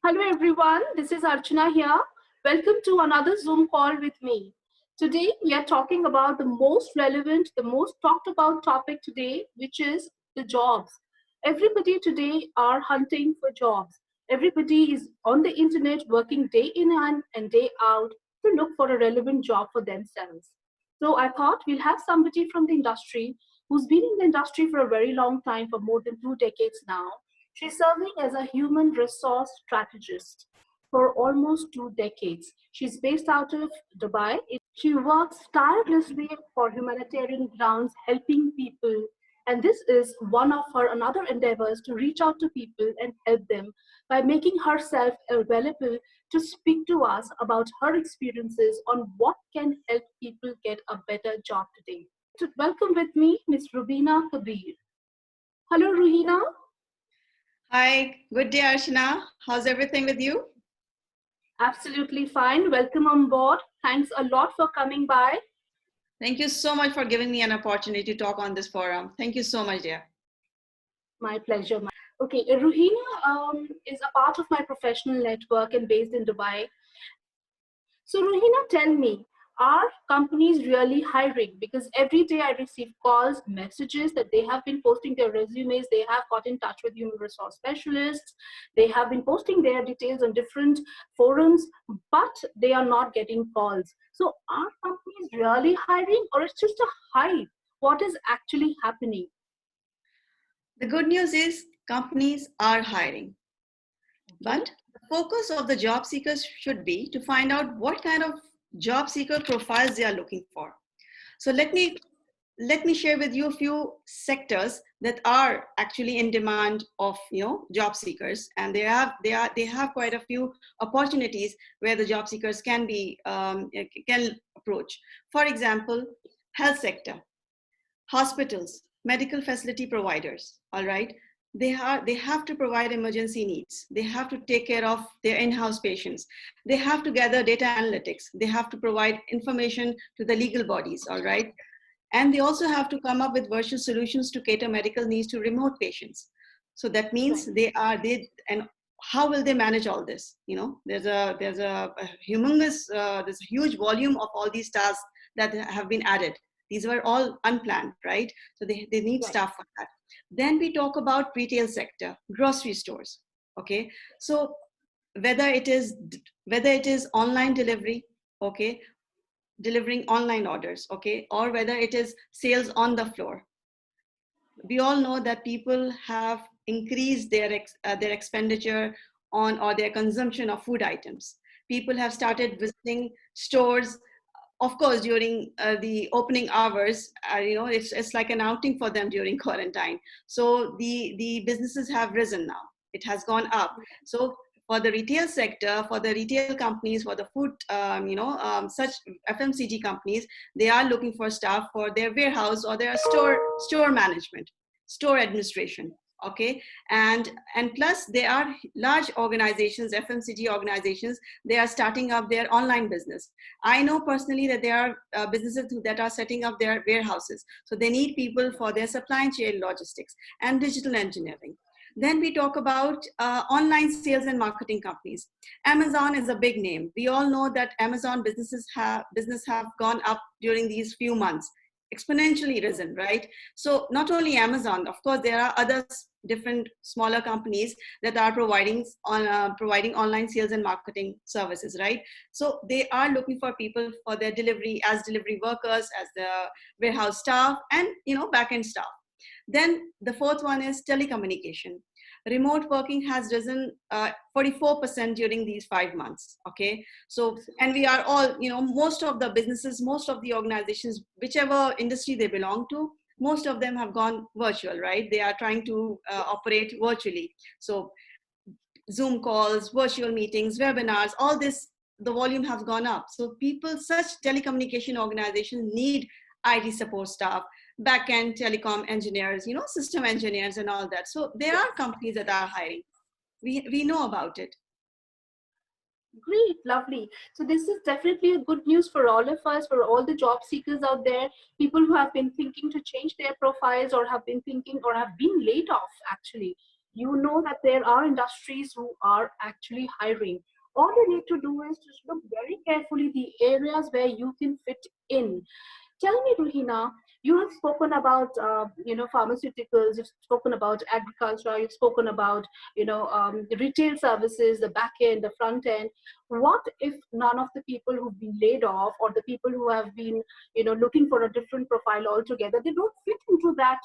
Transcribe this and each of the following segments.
Hello everyone, this is Archana here. Welcome to another Zoom call with me. Today we are talking about the most relevant, the most talked about topic today, which is the jobs. Everybody today are hunting for jobs. Everybody is on the internet working day in and day out to look for a relevant job for themselves. So I thought we'll have somebody from the industry who's been in the industry for a very long time, for more than 2 decades now. She's serving as a human resource strategist for almost 2 decades. She's based out of Dubai. She works tirelessly for humanitarian grounds, helping people. And this is one of her another endeavors to reach out to people and help them by making herself available to speak to us about her experiences on what can help people get a better job today. To welcome with me, Ms. Rubina Kabir. Hello, Ruhina. Hi, good day, Archana. How's everything with you? Absolutely fine. Welcome on board. Thanks a lot for coming by. Thank you so much for giving me an opportunity to talk on this forum. Thank you so much, dear. My pleasure. Okay, Ruhina is a part of my professional network and based in Dubai. So, Ruhina, tell me, are companies really hiring? Because every day I receive calls, messages that they have been posting their resumes, they have got in touch with human resource specialists, they have been posting their details on different forums, but they are not getting calls. So, are companies really hiring, or it's just a hype? What is actually happening? The good news is companies are hiring, but the focus of the job seekers should be to find out what kind of job seeker profiles they are looking for. So let me share with you a few sectors that are actually in demand of job seekers, and they have quite a few opportunities where the job seekers can approach. For example, health sector, hospitals, medical facility providers. All right, they have to provide emergency needs. They have to take care of their in-house patients. They have to gather data analytics. They have to provide information to the legal bodies. All right, and they also have to come up with virtual solutions to cater medical needs to remote patients. So that means and how will they manage all this? There's a humongous, there's a huge volume of all these tasks that have been added. These were all unplanned, right? So they need staff for that. Then we talk about retail sector, grocery stores. Okay, so whether it is online delivery, okay, delivering online orders, okay, or whether it is sales on the floor. We all know that people have increased their expenditure on, or their consumption of food items. People have started visiting stores, of course, during the opening hours. It's like an outing for them during quarantine. So the businesses have risen now. It has gone up. So for the retail sector, for the retail companies, for the food, such FMCG companies, they are looking for staff for their warehouse or their store management, store administration. Okay, and plus there are large organizations, FMCG organizations, they are starting up their online business. I know personally that there are businesses that are setting up their warehouses, so they need people for their supply chain logistics and digital engineering. Then we talk about online sales and marketing companies. Amazon is a big name. We all know that Amazon business have gone up during these few months, exponentially risen, right? So not only Amazon, of course, there are other different smaller companies that are providing online sales and marketing services, right? So they are looking for people for their delivery, as delivery workers, as the warehouse staff, and back-end staff. Then the fourth one is telecommunication. Remote working has risen 44% during these 5 months. Okay, so, and we are all, most of the businesses, most of the organizations, whichever industry they belong to, most of them have gone virtual, right? They are trying to operate virtually. So Zoom calls, virtual meetings, webinars, all this, the volume has gone up. So people, such telecommunication organizations need IT support staff, back-end telecom engineers, system engineers and all that. So there are companies that are hiring. We know about it. Great, lovely. So this is definitely a good news for all of us, for all the job seekers out there, people who have been thinking to change their profiles, or have been thinking, or have been laid off actually. you know that there are industries who are actually hiring. All you need to do is just look very carefully the areas where you can fit in. Tell me, Ruhina, you have spoken about pharmaceuticals, you've spoken about agriculture, you've spoken about the retail services, the back end, the front end. What if none of the people who've been laid off, or the people who have been looking for a different profile altogether, they don't fit into that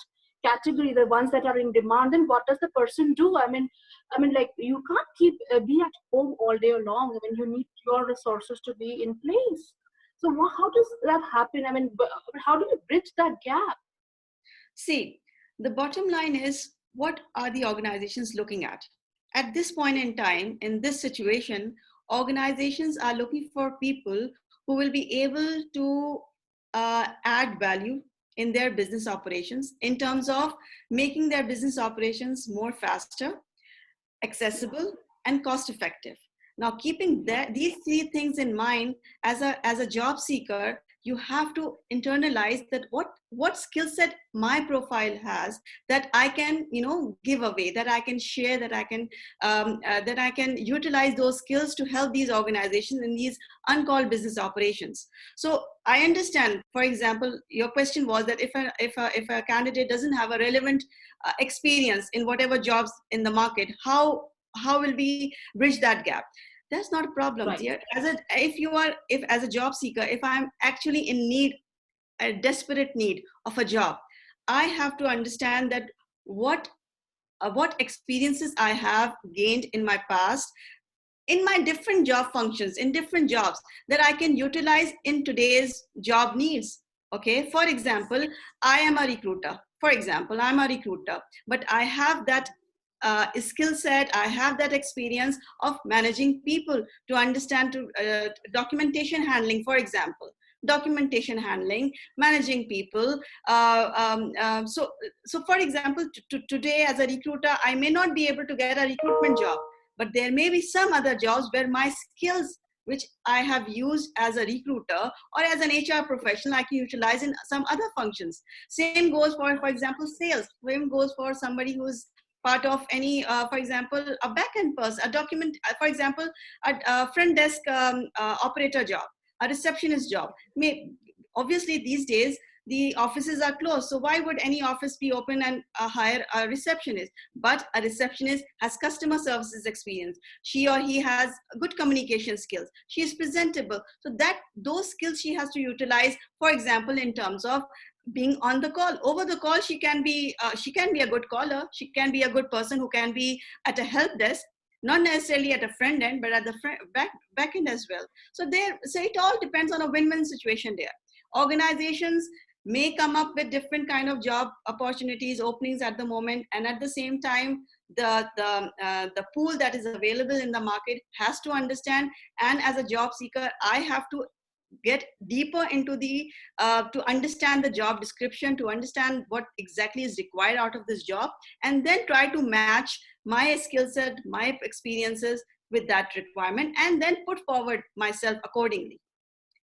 category, the ones that are in demand? Then what does the person do? I mean, like, you can't keep be at home all day long. I mean, you need your resources to be in place. So how does that happen? I mean, how do you bridge that gap? See, the bottom line is, what are the organizations looking at? At this point in time, in this situation, organizations are looking for people who will be able to add value in their business operations in terms of making their business operations more faster, accessible, and cost effective. Now, keeping these three things in mind, as a job seeker, you have to internalize that what skill set my profile has, that I can give away, that I can share, that I can utilize those skills to help these organizations in these uncalled business operations. So I understand, for example, your question was that if a candidate doesn't have a relevant experience in whatever jobs in the market, how will we bridge that gap? That's not a problem, Right. dear. If as a job seeker, if I'm actually in need, a desperate need of a job, I have to understand that what experiences I have gained in my past, in my different job functions, in different jobs, that I can utilize in today's job needs. Okay, for example, I am a recruiter. For example, I'm a recruiter, but I have that skill set, I have that experience of managing people, to understand to documentation handling, for example, documentation handling, managing people. So for example, today as a recruiter, I may not be able to get a recruitment job, but there may be some other jobs where my skills, which I have used as a recruiter or as an HR professional, I can utilize in some other functions. Same goes for example, sales. Same goes for somebody who's part of any, for example, a back-end person, a document, for example, a front desk operator job, a receptionist job. Obviously, these days, the offices are closed. So why would any office be open and hire a receptionist? But a receptionist has customer services experience. She or he has good communication skills. She is presentable. So those skills she has to utilize, for example, in terms of being on the call. Over the call, she can be a good caller. She can be a good person who can be at a help desk, not necessarily at a front end, but at the back end as well. So it all depends on a win-win situation there. Organizations may come up with different kind of job opportunities, openings at the moment, and at the same time, the pool that is available in the market has to understand. And as a job seeker, I have to get deeper into to understand the job description, to understand what exactly is required out of this job, and then try to match my skill set, my experiences with that requirement, and then put forward myself accordingly.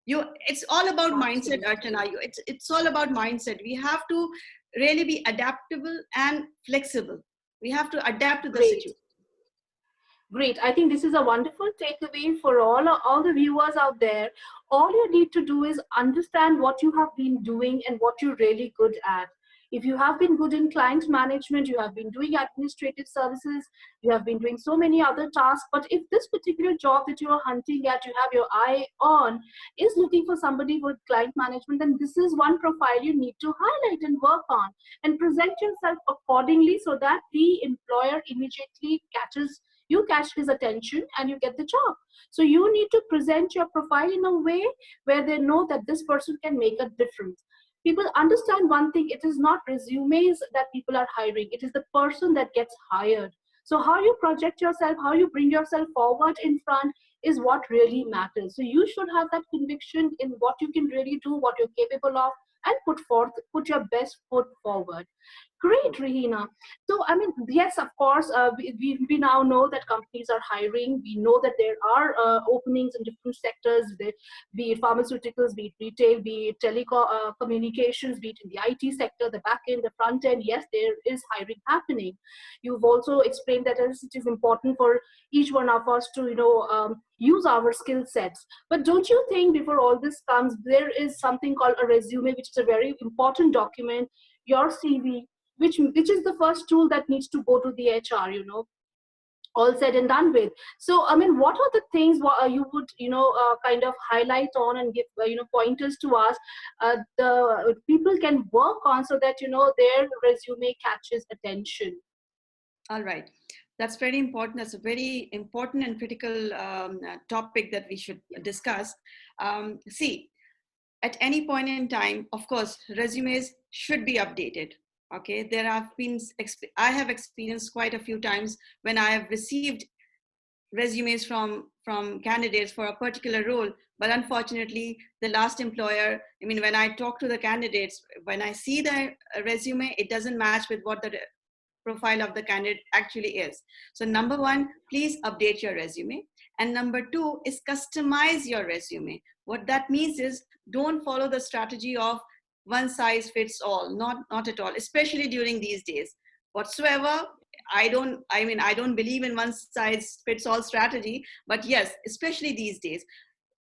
It's all about mindset, Archana. It's all about mindset. We have to really be adaptable and flexible. We have to adapt to the situation. Great. I think this is a wonderful takeaway for all the viewers out there. All you need to do is understand what you have been doing and what you're really good at. If you have been good in client management, you have been doing administrative services, you have been doing so many other tasks. But if this particular job that you are hunting at, you have your eye on, is looking for somebody with client management, then this is one profile you need to highlight and work on, and present yourself accordingly, so that the employer immediately catch his attention and you get the job. So you need to present your profile in a way where they know that this person can make a difference. People understand one thing: it is not resumes that people are hiring, it is the person that gets hired. So how you project yourself, how you bring yourself forward in front, is what really matters. So you should have that conviction in what you can really do, what you're capable of, and put your best foot forward. Great, Rahina. So, I mean, yes, of course, we now know that companies are hiring. We know that there are openings in different sectors, be it pharmaceuticals, be it retail, be it telecommunications, be it in the IT sector, the back end, the front end. Yes, there is hiring happening. You've also explained that it is important for each one of us to, use our skill sets. But don't you think before all this comes, there is something called a resume, which is a very important document, your CV, which is the first tool that needs to go to the HR, all said and done with. So, I mean, what are the things you would, kind of highlight on and give, pointers to us, the people can work on so that, their resume catches attention? All right. That's very important. That's a very important and critical topic that we should discuss. See, at any point in time, of course, resumes should be updated. Okay, there have been, I have experienced quite a few times when I have received resumes from candidates for a particular role, but unfortunately the last employer, I mean, when I talk to the candidates, when I see the resume, it doesn't match with what the profile of the candidate actually is. So number one, please update your resume. And number two is customize your resume. What that means is don't follow the strategy of one size fits all, not at all, especially during these days. Whatsoever, I don't believe in one size fits all strategy, but yes, especially these days,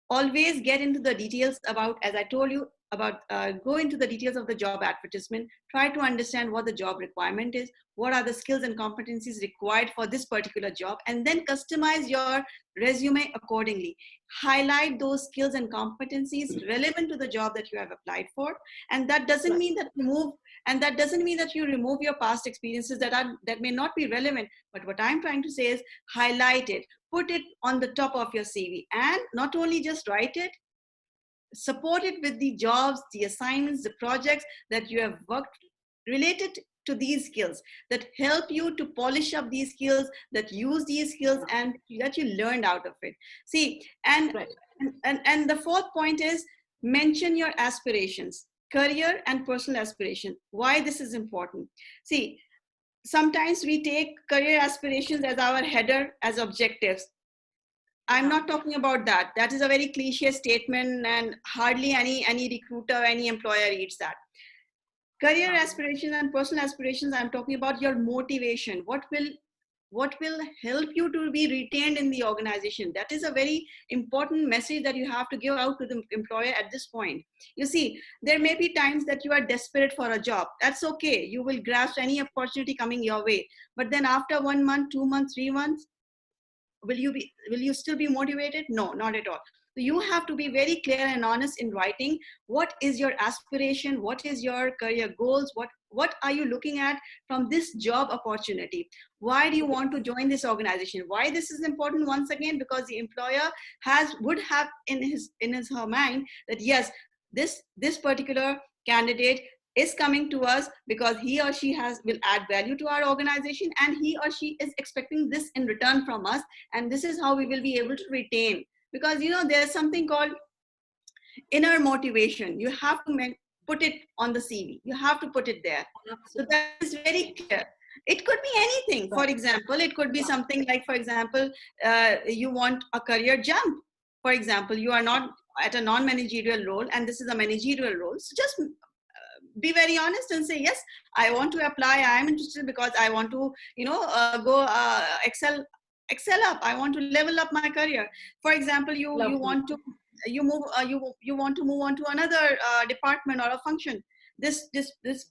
always get into the details about, as I told you, about go into the details of the job advertisement, try to understand what the job requirement is, what are the skills and competencies required for this particular job, and then customize your resume accordingly. Highlight those skills and competencies relevant to the job that you have applied for. And that doesn't mean that you remove your past experiences that may not be relevant. But what I'm trying to say is highlight it, put it on the top of your CV, and not only just write it, support it with the jobs, the assignments, the projects that you have worked related to these skills, that help you to polish up these skills, that use these skills, and that you learned out of it. See, and the fourth point is mention your aspirations, career and personal aspiration. Why this is important? See, sometimes we take career aspirations as our header, as objectives. I'm not talking about that. That is a very cliche statement, and hardly any recruiter, any employer reads that. Career aspirations and personal aspirations, I'm talking about your motivation. What will help you to be retained in the organization? That is a very important message that you have to give out to the employer at this point. You see, there may be times that you are desperate for a job. That's okay. You will grasp any opportunity coming your way. But then after 1 month, 2 months, 3 months, will you still be motivated? No, not at all. So you have to be very clear and honest in writing what is your aspiration, what is your career goals, what are you looking at from this job opportunity? Why do you want to join this organization? Why this is important? Once again, because the employer would have in his her mind that yes, this particular candidate is coming to us because he or she will add value to our organization, and he or she is expecting this in return from us, and this is how we will be able to retain. Because there's something called inner motivation. You have to put it on the CV. You have to put it there. So that is very clear. It could be anything. For example, it could be something like, for example, you want a career jump. For example, you are not at a non-managerial role and this is a managerial role. So just be very honest and say, yes, I want to apply. I am interested because I want to, go excel up. I want to level up my career. For example, you want to move on to another department or a function. This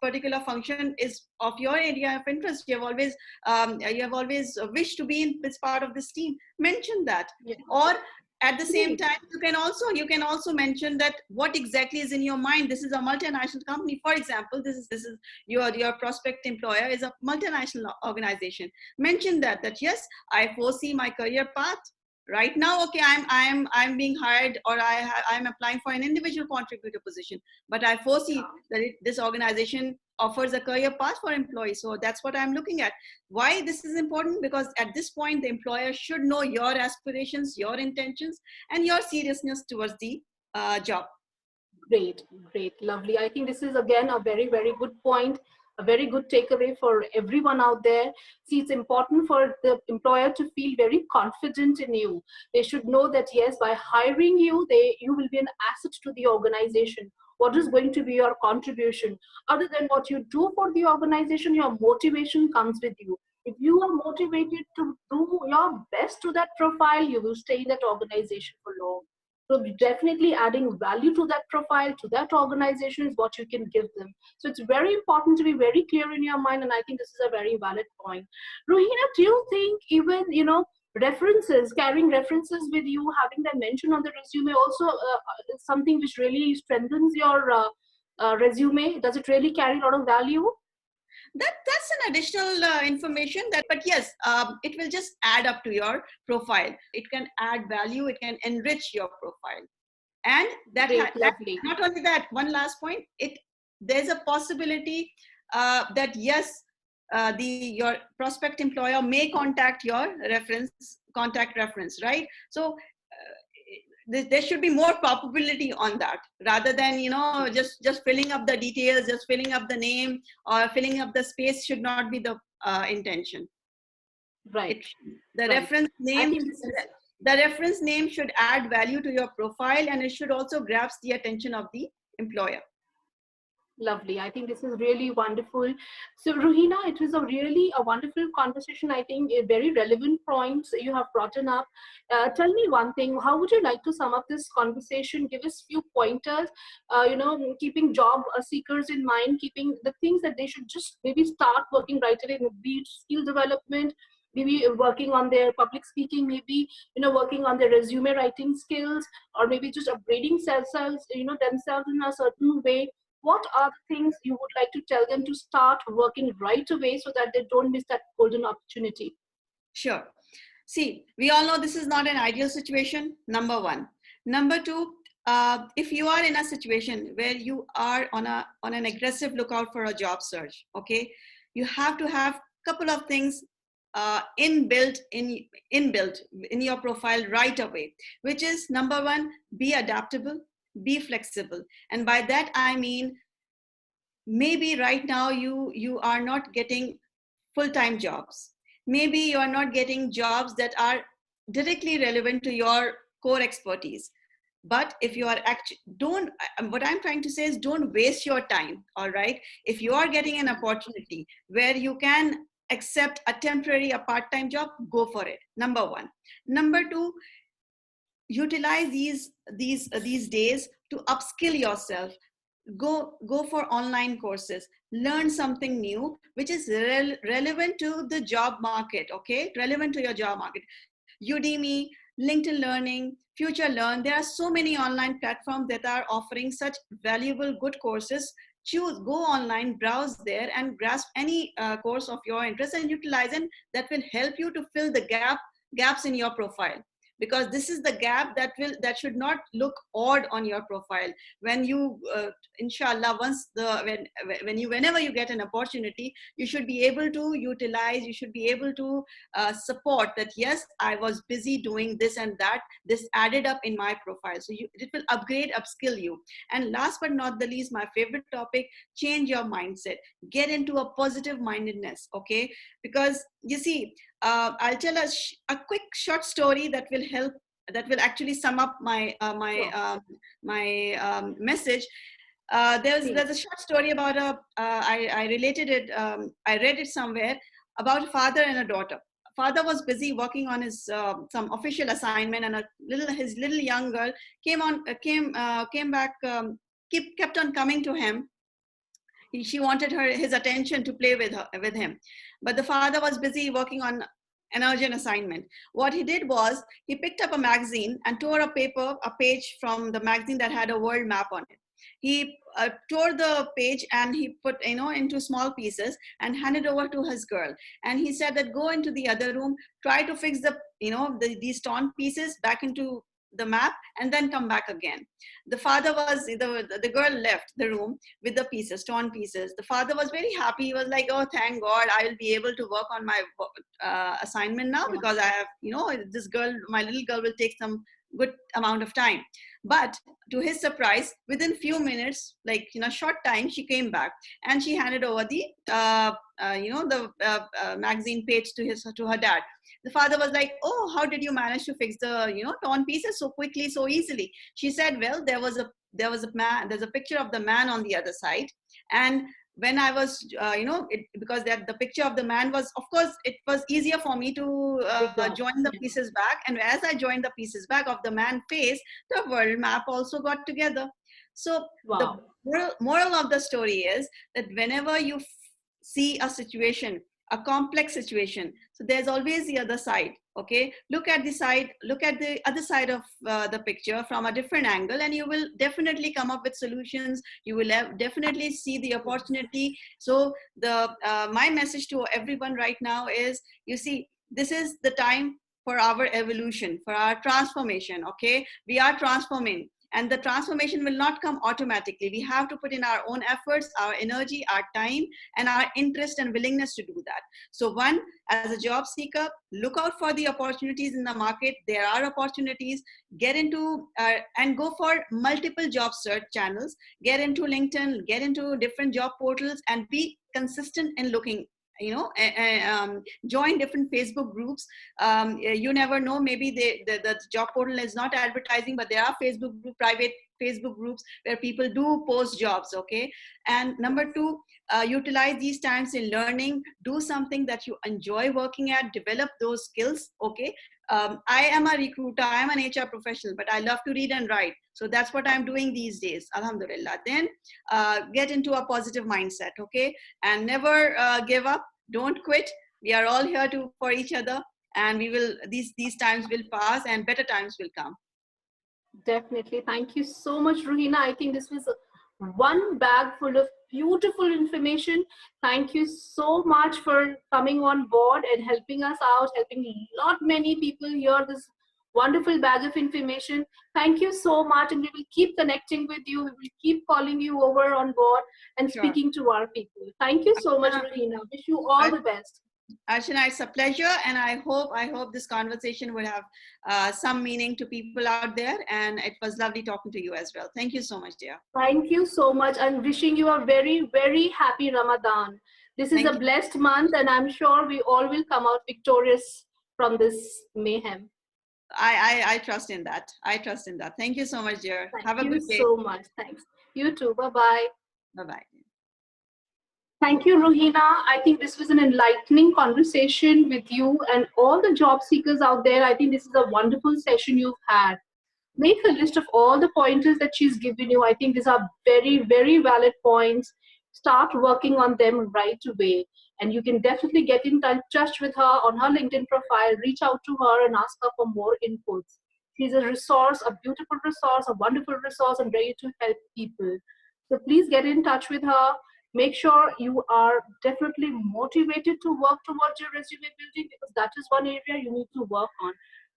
particular function is of your area of interest. You have always wished to be in this part of this team. Mention that. Yeah. Or at the same time, you can also mention that what exactly is in your mind. This is a multinational company. For example, this is your prospect employer is a multinational organization. Mention that yes, I foresee my career path. Right now, okay, I'm being hired, or I'm applying for an individual contributor position, but I foresee that this organization offers a career path for employees. So that's what I'm looking at. Why this is important? Because at this point, the employer should know your aspirations, your intentions, and your seriousness towards the job. Great, lovely. I think this is again a very, very good point. a very good takeaway for everyone out there. See, it's important for the employer to feel very confident in you. They should know that yes, by hiring you, you will be an asset to the organization. What is going to be your contribution? Other than what you do for the organization, your motivation comes with you. If you are motivated to do your best to that profile, you will stay in that organization for long. So definitely adding value to that profile, to that organization is what you can give them. So it's very important to be very clear in your mind, and I think this is a very valid point. Rohina, do you think even, references, carrying references with you, having them mentioned on the resume also is something which really strengthens your resume? Does it really carry a lot of value? That's an additional information that, but yes, it will just add up to your profile. It can add value, it can enrich your profile. And that, that not only that, one last point, there's a possibility that yes, your prospect employer may contact your contact reference, right? So there should be more probability on that, rather than just filling up the details, just filling up the name or filling up the space should not be the intention. Right. The reference name, the reference name should add value to your profile, and it should also grasp the attention of the employer. Lovely. I think this is really wonderful. So Rohina, it was a wonderful conversation. I think a very relevant points you have brought up. Tell me one thing, how would you like to sum up this conversation? Give us few pointers, keeping job seekers in mind, keeping the things that they should just maybe start working right away, be it skill development, maybe working on their public speaking, maybe working on their resume writing skills, or maybe just upgrading themselves in a certain way. What are the things you would like to tell them to start working right away so that they don't miss that golden opportunity? Sure. See, we all know this is not an ideal situation, number one. Number two, if you are in a situation where you are on an aggressive lookout for a job search, okay, you have to have a couple of things inbuilt in your profile right away, which is number one, be adaptable, be flexible. And by that I mean, maybe right now you are not getting full-time jobs, maybe you are not getting jobs that are directly relevant to your core expertise. But if you are what I'm trying to say is, don't waste your time. All right, if you are getting an opportunity where you can accept a temporary, a part-time job, go for it. Number one. Number two, utilize these days to upskill yourself. Go for online courses, learn something new which is relevant to the job market. Okay, relevant to your job market. Udemy, LinkedIn Learning, Future Learn, there are so many online platforms that are offering such valuable good courses. Go online, browse there, and grasp any course of your interest and utilize, and that will help you to fill the gaps in your profile. Because this is the gap that should not look odd on your profile. When you inshallah, whenever you get an opportunity, you should be able to utilize, you should be able to support that, yes, I was busy doing this and that, this added up in my profile. So it will upskill you. And last but not the least, my favorite topic, change your mindset, get into a positive mindedness. Okay, because you see, I'll tell a quick short story that will actually sum up my message. There's a short story about I related it, I read it somewhere, about a father and a daughter. Father was busy working on his some official assignment, and his little young girl came back, kept on coming to him. She wanted his attention to play with him, but the father was busy working on an urgent assignment. What he did was, he picked up a magazine and tore a page from the magazine that had a world map on it. He tore the page and he put into small pieces and handed over to his girl. And he said that, go into the other room, try to fix these torn pieces back into the map and then come back again. The father was, the girl left the room with the pieces, torn pieces. The father was very happy. He was like, oh, thank God, I will be able to work on my assignment now, because I have, this girl, my little girl will take some good amount of time. But to his surprise, within few minutes, like short time, she came back and she handed over the magazine page to her dad. The father was like, oh, how did you manage to fix the torn pieces so quickly, so easily? She said, well, there's a picture of the man on the other side, and when I was, because the picture of the man was, of course, it was easier for me to join the pieces back. And as I joined the pieces back of the man face, the world map also got together. So Wow. the moral of the story is that whenever you see a situation, a complex situation, so there's always the other side. Okay, look at the other side of the picture from a different angle, and you will definitely come up with solutions. You will definitely see the opportunity. So my message to everyone right now is, you see, this is the time for our evolution, for our transformation. Okay, we are transforming, and the transformation will not come automatically. We have to put in our own efforts, our energy, our time, and our interest and willingness to do that. So one, as a job seeker, look out for the opportunities in the market. There are opportunities. Get into and go for multiple job search channels. Get into LinkedIn, get into different job portals, and be consistent in looking. Join different Facebook groups. You never know, maybe the job portal is not advertising, but there are private Facebook groups where people do post jobs. Okay, and number two, utilize these times in learning. Do something that you enjoy working at. Develop those skills. Okay, I am a recruiter, I am an HR professional, but I love to read and write. So that's what I'm doing these days, alhamdulillah. Then get into a positive mindset, okay? And never give up, don't quit. We are all here for each other, and these times will pass and better times will come. Definitely. Thank you so much, Ruhina. I think this was one bag full of beautiful information. Thank you so much for coming on board and helping us out, helping many people hear this wonderful bag of information. Thank you so much, and we will keep connecting with you. We will keep calling you over on board and speaking to our people. Thank you so much, Ruhina. Wish you all the best. Archana, it's a pleasure, and I hope this conversation will have some meaning to people out there, and it was lovely talking to you as well. Thank you so much, dear. Thank you so much, and wishing you a very, very happy Ramadan. This is a blessed month, and I'm sure we all will come out victorious from this mayhem. I trust in that. I trust in that. Thank you so much, dear. Have a good day. Thank you so much. Thanks. You too. Bye-bye. Bye-bye. Thank you, Ruhina. I think this was an enlightening conversation with you and all the job seekers out there. I think this is a wonderful session you've had. Make a list of all the pointers that she's given you. I think these are very, very valid points. Start working on them right away. And you can definitely get in touch with her on her LinkedIn profile, reach out to her and ask her for more inputs. She's a resource, a beautiful resource, a wonderful resource, and ready to help people. So please get in touch with her. Make sure you are definitely motivated to work towards your resume building, because that is one area you need to work on.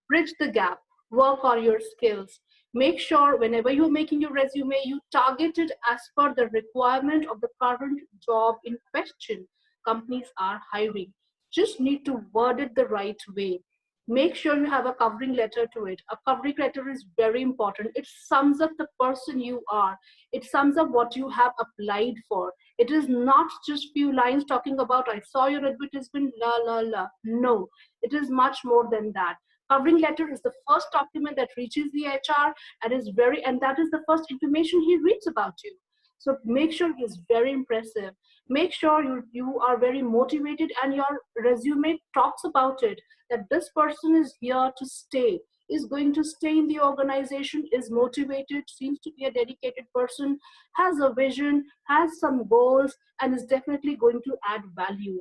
Bridge the gap, work on your skills. Make sure whenever you're making your resume, you target it as per the requirement of the current job in question. Companies are hiring. Just need to word it the right way. Make sure you have a covering letter to it. A covering letter is very important. It sums up the person you are. It sums up what you have applied for. It is not just few lines talking about, I saw your advertisement, la, la, la. No, it is much more than that. Covering letter is the first document that reaches the HR and that is the first information he reads about you. So make sure it is very impressive. Make sure you are very motivated and your resume talks about it, that this person is here to stay, is going to stay in the organization, is motivated, seems to be a dedicated person, has a vision, has some goals, and is definitely going to add value.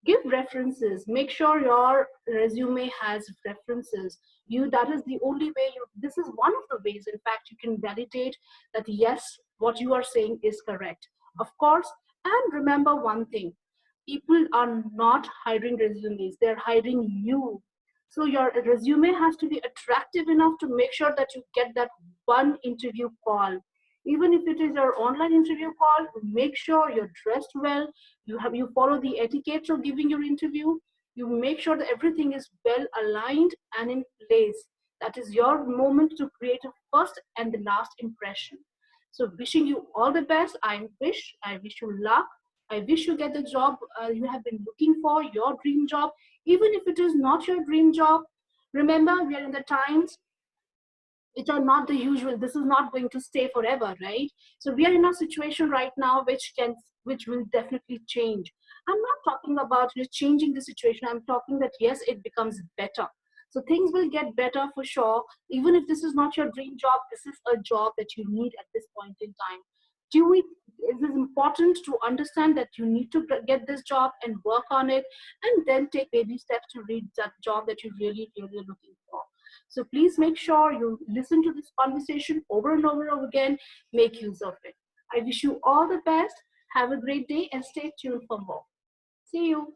Give references. Make sure your resume has references. That is the only way this is one of the ways, in fact, you can validate that yes, what you are saying is correct. Of course, and remember one thing, people are not hiring resumes, they're hiring you. So your resume has to be attractive enough to make sure that you get that one interview call. Even if it is your online interview call, make sure you're dressed well, you follow the etiquette of giving your interview, you make sure that everything is well aligned and in place. That is your moment to create a first and the last impression. So wishing you all the best. I wish you luck. I wish you get the job you have been looking for, your dream job. Even if it is not your dream job, remember we are in the times which are not the usual. This is not going to stay forever, right? So we are in a situation right now which will definitely change. I'm not talking about changing the situation. I'm talking that yes, it becomes better. So things will get better for sure. Even if this is not your dream job, this is a job that you need at this point in time. Do it. It is important to understand that you need to get this job and work on it, and then take baby steps to reach that job that you really are looking for. So please make sure you listen to this conversation over and over again, make use of it. I wish you all the best. Have a great day and stay tuned for more. See you.